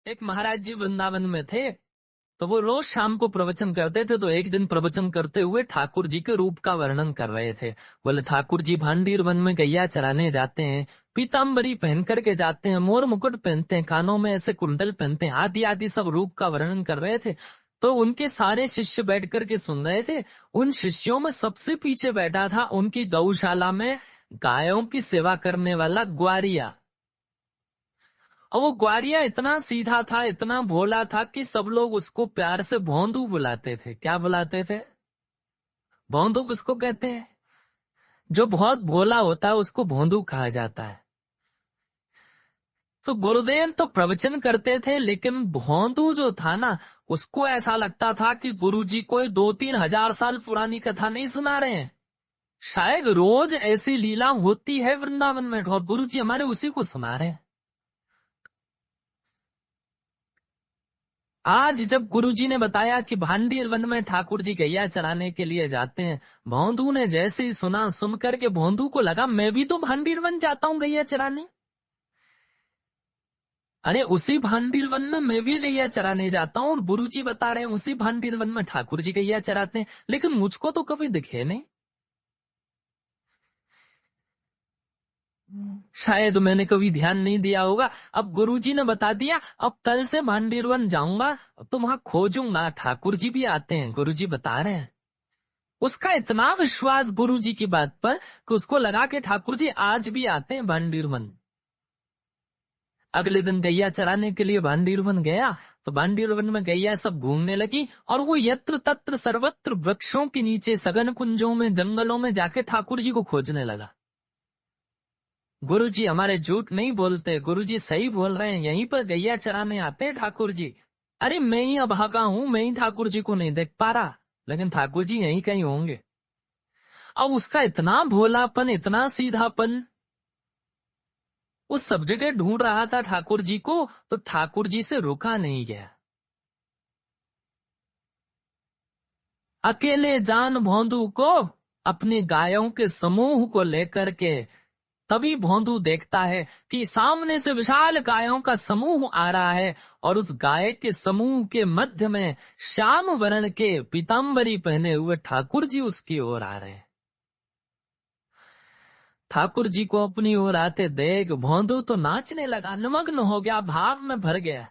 एक महाराज जी वृंदावन में थे, तो वो रोज शाम को प्रवचन करते थे। तो एक दिन प्रवचन करते हुए ठाकुर जी के रूप का वर्णन कर रहे थे। बोले ठाकुर जी भांडीर वन में गैया चराने जाते हैं, पीताम्बरी पहन करके जाते हैं, मोर मुकुट पहनते हैं, कानों में ऐसे कुंडल पहनते हैं, आदि आदि सब रूप का वर्णन कर रहे थे। तो उनके सारे शिष्य बैठ करके सुन रहे थे। उन शिष्यों में सबसे पीछे बैठा था उनकी गौशाला में गायों की सेवा करने वाला ग्वारिया। और वो ग्वारिया इतना सीधा था, इतना भोला था कि सब लोग उसको प्यार से भोंदू बुलाते थे। क्या बुलाते थे? भोंदू किसको कहते हैं? जो बहुत भोला होता है उसको भोंदू कहा जाता है। तो गुरुदेव तो प्रवचन करते थे, लेकिन भोंदू जो था ना, उसको ऐसा लगता था कि गुरुजी कोई 2-3 हजार साल पुरानी कथा नहीं सुना रहे हैं। शायद रोज ऐसी लीला होती है वृंदावन में और गुरुजी हमारे उसी को सुना रहे हैं। आज जब गुरुजी ने बताया कि भांडीर वन में ठाकुर जी गैया चराने के लिए जाते हैं, भोंदू ने जैसे ही सुना, सुन करके भोंदू को लगा मैं भी तो भांडीर वन जाता हूँ गैया चराने। अरे उसी भांडीर वन में मैं भी गैया चराने जाता हूँ और गुरुजी बता रहे हैं उसी भांडीर वन में ठाकुर जी गैया चराते हैं, लेकिन मुझको तो कभी दिखे नहीं। शायद मैंने कभी ध्यान नहीं दिया होगा। अब गुरुजी ने बता दिया, अब कल से भांडीर वन जाऊंगा तो वहां खोजूंगा, ठाकुर जी भी आते हैं, गुरुजी बता रहे हैं। उसका इतना विश्वास गुरुजी की बात पर कि उसको लगा कि ठाकुर जी आज भी आते हैं भांडीर वन। अगले दिन गैया चराने के लिए भांडीर वन गया, तो भांडीर वन में गैया सब घूमने लगी और वो यत्र तत्र सर्वत्र वृक्षों के नीचे, सघन कुंजों में, जंगलों में जाके ठाकुर जी को खोजने लगा। गुरुजी हमारे झूठ नहीं बोलते, गुरुजी सही बोल रहे हैं, यहीं पर गैया चराने आते हैं ठाकुर जी। अरे मैं ही अभागा हूं, मैं ही ठाकुर जी को नहीं देख पा रहा, लेकिन ठाकुर जी यहीं कहीं होंगे। अब उसका इतना भोलापन, इतना सीधापन, वो सब जगह ढूंढ रहा था ठाकुर जी को, तो ठाकुर जी से रुका नहीं गया। अकेले जान भोंदू को अपने गायों के समूह को लेकर के, तभी भोंदू देखता है कि सामने से विशाल गायों का समूह आ रहा है और उस गाय के समूह के मध्य में श्याम वर्ण के पीताम्बरी पहने हुए ठाकुर जी उसकी ओर आ रहे हैं। ठाकुर जी को अपनी ओर आते देख भोंदू तो नाचने लगा, निमग्न हो गया, भाव में भर गया।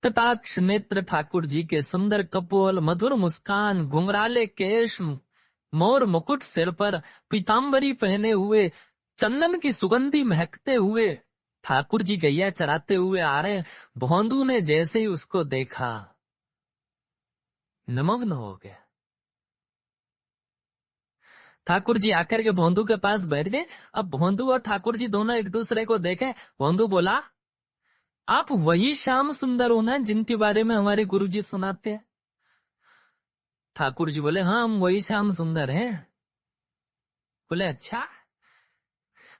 कटाक्ष नेत्र ठाकुर जी के, सुंदर कपोल, मधुर मुस्कान, घुंघराले केश, मोर मुकुट सिर पर, पीताम्बरी पहने हुए, चंदन की सुगंधी महकते हुए ठाकुर जी गैया चराते हुए आ रहे। भोंदू ने जैसे ही उसको देखा निमग्न हो गया। ठाकुर जी आकर के भोंदू के पास बैठ गए। अब भोंदू और ठाकुर जी दोनों एक दूसरे को देखे। भोंदू बोला, आप वही श्याम सुंदर हो ना जिनके बारे में हमारे गुरुजी सुनाते हैं? ठाकुर जी बोले, हाँ हम वही श्याम सुंदर हैं। बोले, अच्छा।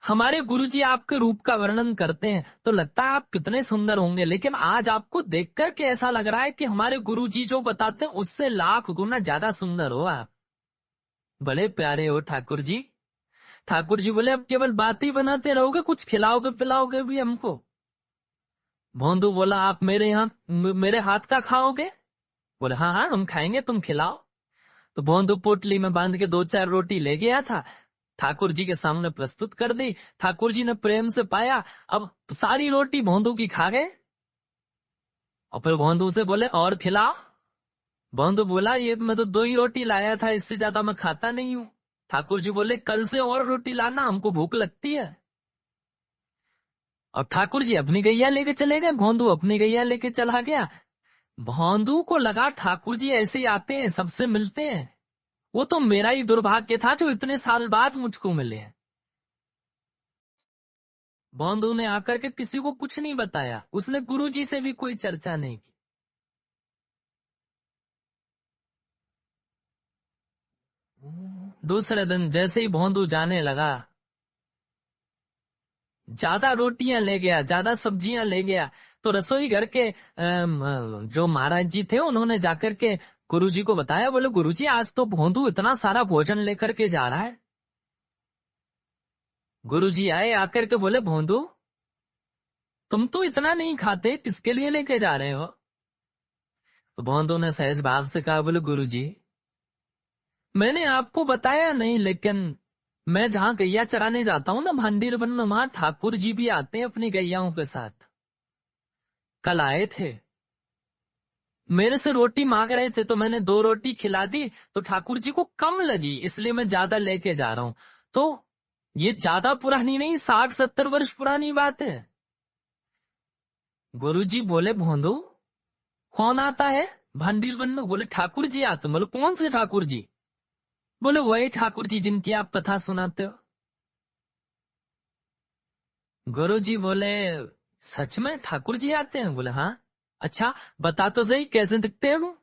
हमारे गुरुजी आपके रूप का वर्णन करते हैं तो लगता है आप कितने सुंदर होंगे, लेकिन आज आपको देख करके ऐसा लग रहा है कि हमारे गुरुजी जो बताते हैं उससे लाख गुना ज्यादा सुंदर हो आप। बड़े प्यारे हो ठाकुर जी। ठाकुर जी बोले, अब केवल बात ही बनाते रहोगे, कुछ खिलाओगे पिलाओगे भी हमको? भोंदू बोला, आप मेरे हाथ का खाओगे? बोले, हाँ हाँ हम खाएंगे, तुम खिलाओ। तो भोंदू पोटली में बांध के 2-4 रोटी ले गया था, ठाकुर जी के सामने प्रस्तुत कर दी। ठाकुर जी ने प्रेम से पाया, अब सारी रोटी भोंदू की खा गए और फिर भोंदू से बोले, और खिलाओ। भोंदू बोला, ये मैं तो 2 ही रोटी लाया था, इससे ज्यादा मैं खाता नहीं हूँ। ठाकुर जी बोले, कल से और रोटी लाना, हमको भूख लगती है। और ठाकुर जी अपनी गैया लेके चले गए, भोंदू अपनी गैया लेके चला गया। भोंदू को लगा ठाकुर जी ऐसे ही आते हैं, सबसे मिलते हैं, वो तो मेरा ही दुर्भाग्य था जो इतने साल बाद मुझको मिले हैं। भोंदू ने आकर के किसी को कुछ नहीं बताया, उसने गुरुजी से भी कोई चर्चा नहीं की। दूसरे दिन जैसे ही भोंदू जाने लगा, ज्यादा रोटियां ले गया, ज्यादा सब्जियां ले गया। तो रसोई घर के जो महाराज जी थे उन्होंने जाकर के गुरुजी को बताया। बोले, गुरुजी आज तो भोंदू इतना सारा भोजन लेकर के जा रहा है। गुरुजी आए, आकर के बोले भोंदू तुम तो इतना नहीं खाते, किसके लिए लेके जा रहे हो? तो भोंदू ने सहज भाव से कहा, बोले गुरुजी मैंने आपको बताया नहीं, लेकिन मैं जहां गैया चराने जाता हूँ ना भांडीर वन में, वहां ठाकुर जी भी आते हैं अपनी गैयाओं के साथ। कल आए थे, मेरे से रोटी मांग रहे थे तो मैंने 2 रोटी खिला दी, तो ठाकुर जी को कम लगी इसलिए मैं ज्यादा लेके जा रहा हूं। तो ये ज्यादा पुरानी नहीं, 60-70 वर्ष पुरानी बात है। गुरुजी बोले भोंदू कौन आता है भांडीर वन में? बोले ठाकुर जी आते। बोले कौन से ठाकुर जी? बोले वही ठाकुर जी जिनकी आप कथा सुनाते हो। गुरुजी बोले सच में ठाकुर जी आते हैं? बोले हाँ। अच्छा बता तो सही कैसे दिखते हैं वो?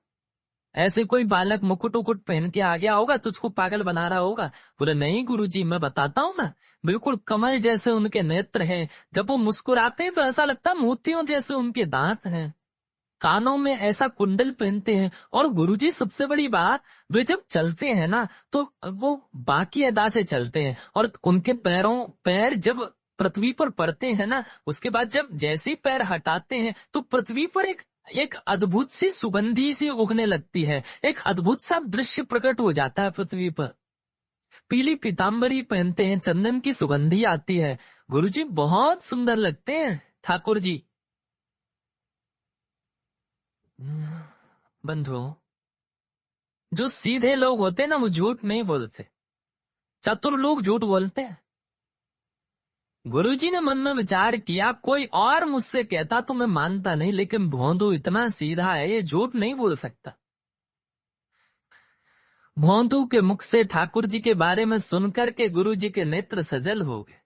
ऐसे कोई बालक मुकुट उकुट पहन के आ गया होगा, तुझको पागल बना रहा होगा? बोले नहीं गुरुजी मैं बताता हूँ ना, बिल्कुल कमल जैसे उनके नेत्र हैं, जब वो मुस्कुराते हैं तो ऐसा लगता है मोतियों जैसे उनके दांत हैं, कानों में ऐसा कुंडल पहनते हैं, और गुरुजी सबसे बड़ी बात, वे जब चलते हैं ना तो वो बाकी अदा से चलते हैं, और उनके पैर जब पृथ्वी पर पड़ते हैं ना, उसके बाद जब जैसे ही पैर हटाते हैं तो पृथ्वी पर एक एक अद्भुत सी सुगंधी सी उगने लगती है, एक अद्भुत सा दृश्य प्रकट हो जाता है पृथ्वी पर। पीली पीताम्बरी पहनते हैं, चंदन की सुगंधी आती है, गुरुजी बहुत सुंदर लगते हैं ठाकुर जी। बंधु, जो सीधे लोग होते हैं ना वो झूठ नहीं बोलते, चतुर लोग झूठ बोलते हैं। गुरुजी ने मन में विचार किया, कोई और मुझसे कहता तो मैं मानता नहीं, लेकिन भोंदू इतना सीधा है ये झूठ नहीं बोल सकता। भोंदू के मुख से ठाकुर जी के बारे में सुनकर के गुरुजी के नेत्र सजल हो गए,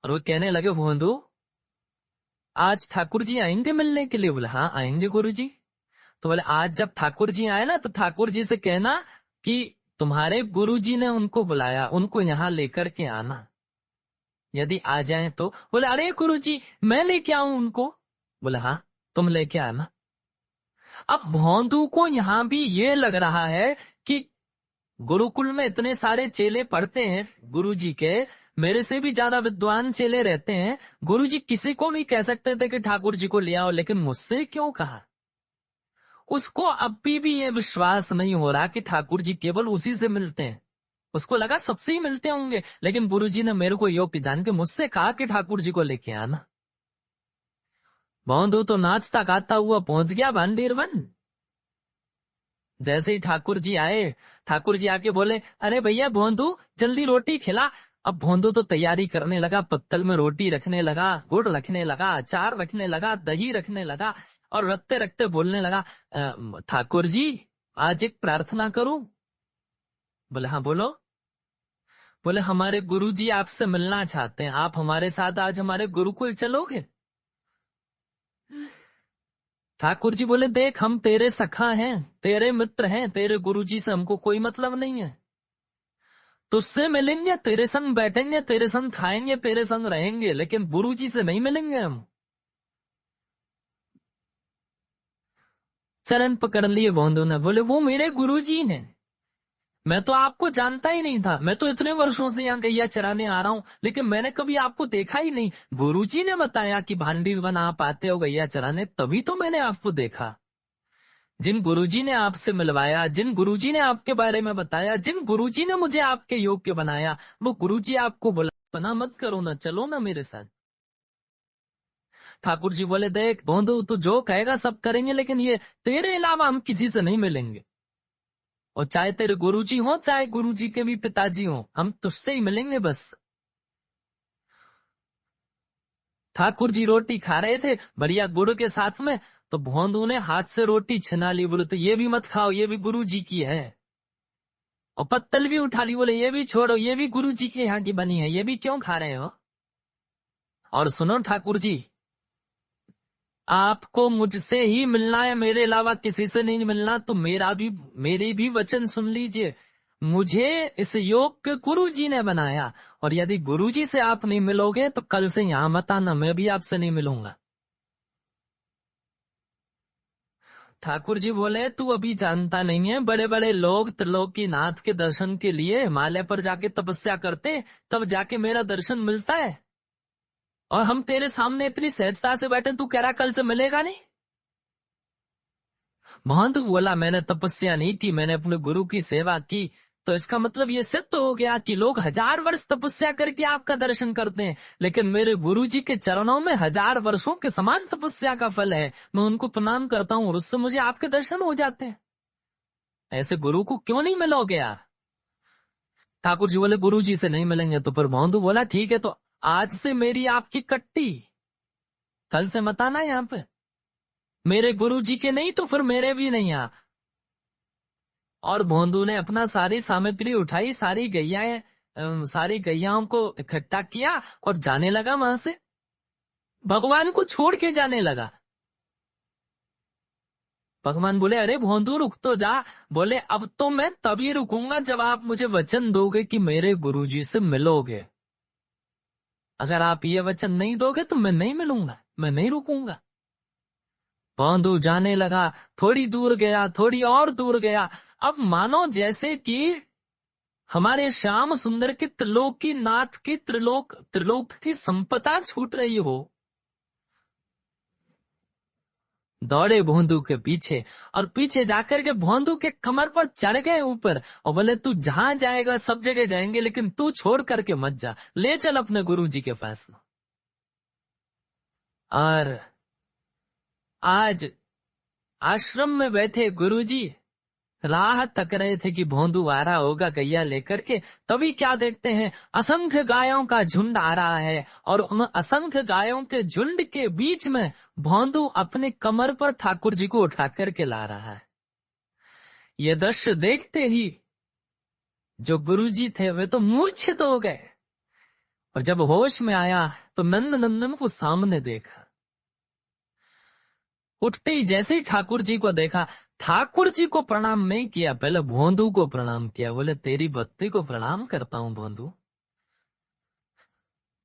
और वो कहने लगे भोंदू आज ठाकुर जी आएंगे मिलने के लिए? बोले हाँ आएंगे गुरुजी। तो बोले आज जब ठाकुर जी आए ना तो ठाकुर जी से कहना कि तुम्हारे गुरुजी ने उनको बुलाया, उनको यहाँ लेकर के आना, यदि आ जाए तो। बोले अरे गुरुजी मैं लेके आऊं उनको? बोले हाँ तुम लेके आना। अब भोंदू को यहाँ भी ये लग रहा है कि गुरुकुल में इतने सारे चेले पढ़ते हैं गुरुजी के, मेरे से भी ज्यादा विद्वान चेले रहते हैं, गुरुजी किसी को भी कह सकते थे कि ठाकुर जी को ले आओ, लेकिन मुझसे क्यों कहा? उसको अब भी ये विश्वास नहीं हो रहा कि ठाकुर जी केवल उसी से मिलते हैं, उसको लगा सबसे ही मिलते होंगे, लेकिन गुरुजी ने मेरे को योग्य जान के मुझसे कहा कि ठाकुर जी को लेके आना। भोंदू तो नाचता गाता हुआ पहुंच गया भांडीर वन। जैसे ही ठाकुर जी आए, ठाकुर जी आके बोले अरे भैया भोंदू जल्दी रोटी खिला। अब भोंदू तो तैयारी करने लगा, पत्तल में रोटी रखने लगा, गुड़ रखने लगा, अचार रखने लगा, दही रखने लगा, और रखते रखते बोलने लगा ठाकुर जी आज एक प्रार्थना करूं? बोले हाँ बोलो। बोले हमारे गुरुजी आपसे मिलना चाहते हैं, आप हमारे साथ आज हमारे गुरुकुल चलोगे? ठाकुर जी बोले देख हम तेरे सखा हैं, तेरे मित्र हैं, तेरे गुरुजी से हमको कोई मतलब नहीं है, तुझसे मिलेंगे, तेरे संग बैठेंगे, तेरे संग खाएंगे, तेरे संग रहेंगे, लेकिन गुरुजी से नहीं मिलेंगे हम। चरण पकड़ लिए भोंदू ने, बोले वो मेरे गुरुजी हैं, मैं तो आपको जानता ही नहीं था, मैं तो इतने वर्षों से यहाँ गैया चराने आ रहा हूँ, लेकिन मैंने कभी आपको देखा ही नहीं। गुरुजी ने बताया कि भांडी वन आप आते हो गैया चराने, तभी तो मैंने आपको देखा। जिन गुरुजी ने आपसे मिलवाया, जिन गुरुजी ने आपके बारे में बताया, जिन गुरुजी ने मुझे आपके योग्य बनाया, वो गुरुजी आपको बोला मना मत करो ना, चलो ना मेरे साथ। ठाकुर जी बोले देख भोंदू तू जो कहेगा सब करेंगे, लेकिन ये तेरे अलावा हम किसी से नहीं मिलेंगे, और चाहे तेरे गुरुजी हो चाहे गुरुजी के भी पिताजी हो, हम तुझसे ही मिलेंगे बस। ठाकुर जी रोटी खा रहे थे बढ़िया गुड़ के साथ में, तो भोंदू ने हाथ से रोटी छिना ली, बोले तो ये भी मत खाओ, ये भी गुरु जी की है। और पत्तल भी उठा ली, बोले ये भी छोड़ो, ये भी गुरु जी के यहाँ की बनी है, ये भी क्यों खा रहे हो? और सुनो ठाकुर जी, आपको मुझसे ही मिलना है, मेरे अलावा किसी से नहीं मिलना, तो मेरे भी वचन सुन लीजिए। मुझे इस योग के गुरु जी ने बनाया, और यदि गुरु जी से आप नहीं मिलोगे तो कल से यहां मत आना, मैं भी आपसे नहीं मिलूंगा। ठाकुर जी बोले, तू अभी जानता नहीं है, बड़े बड़े लोग त्रिलोकीनाथ के दर्शन के लिए हिमालय पर जाके तपस्या करते, तब जाके मेरा दर्शन मिलता है। और हम तेरे सामने इतनी सहजता से बैठे, तू कह रहा कल से मिलेगा नहीं। महंत बोला, मैंने तपस्या नहीं की, मैंने अपने गुरु की सेवा की। तो इसका मतलब ये सिद्ध हो गया कि लोग 1000 वर्ष तपस्या करके आपका दर्शन करते हैं, लेकिन मेरे गुरु जी के चरणों में 1000 वर्षों के समान तपस्या का फल है। मैं उनको प्रणाम करता हूँ और उससे मुझे आपके दर्शन हो जाते हैं। ऐसे गुरु को क्यों नहीं मिलोगे यार? ठाकुर जी बोले, गुरु जी से नहीं मिलेंगे। तो फिर मोहन बोला, ठीक है, तो आज से मेरी आपकी कट्टी, कल से मत आना यहाँ पे। मेरे गुरु जी के नहीं तो फिर मेरे भी नहीं आ। और भोंदू ने अपना सारी सामग्री उठाई, सारी गैयाओं को इकट्ठा किया और जाने लगा वहां से, भगवान को छोड़ के जाने लगा। भगवान बोले, अरे भोंदू रुक तो जा। बोले, अब तो मैं तभी रुकूंगा जब आप मुझे वचन दोगे कि मेरे गुरुजी से मिलोगे। अगर आप ये वचन नहीं दोगे तो मैं नहीं मिलूंगा, मैं नहीं रुकूंगा। भोंदू जाने लगा, थोड़ी दूर गया, थोड़ी और दूर गया। अब मानो जैसे कि हमारे श्याम सुंदर के त्रिलोकी नाथ की त्रिलोक की संपदा छूट रही हो। दौड़े भोंदू के पीछे और पीछे जाकर के भोंदू के कमर पर चढ़ गए ऊपर और बोले, तू जहां जाएगा सब जगह जाएंगे, लेकिन तू छोड़ करके मत जा, ले चल अपने गुरु जी के पास। और आज आश्रम में बैठे गुरुजी राह तक रहे थे कि भोंदू आ रहा होगा गैया लेकर के। तभी क्या देखते हैं, असंख्य गायों का झुंड आ रहा है और उन असंख्य गायों के झुंड के बीच में भोंदू अपने कमर पर ठाकुर जी को उठा करके ला रहा है। ये दृश्य देखते ही जो गुरुजी थे वे तो मूर्छित हो गए, और जब होश में आया तो नंद नंदन को सामने देखा। उठते ही जैसे ही ठाकुर जी को देखा, ठाकुर जी को प्रणाम नहीं किया, पहले भोंदू को प्रणाम किया। बोले, तेरी भक्ति को प्रणाम करता हूं भोंदू,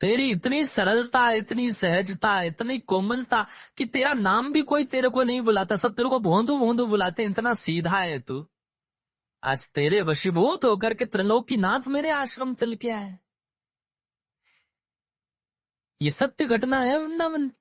तेरी इतनी सरलता, इतनी सहजता, इतनी कोमलता कि तेरा नाम भी कोई तेरे को नहीं बुलाता, सब तेरे को भोंदू भोंदू बुलाते, इतना सीधा है तू। आज तेरे वशीभूत होकर के त्रिलोकीनाथ मेरे आश्रम चल के आए। ये सत्य घटना है वृंदावन।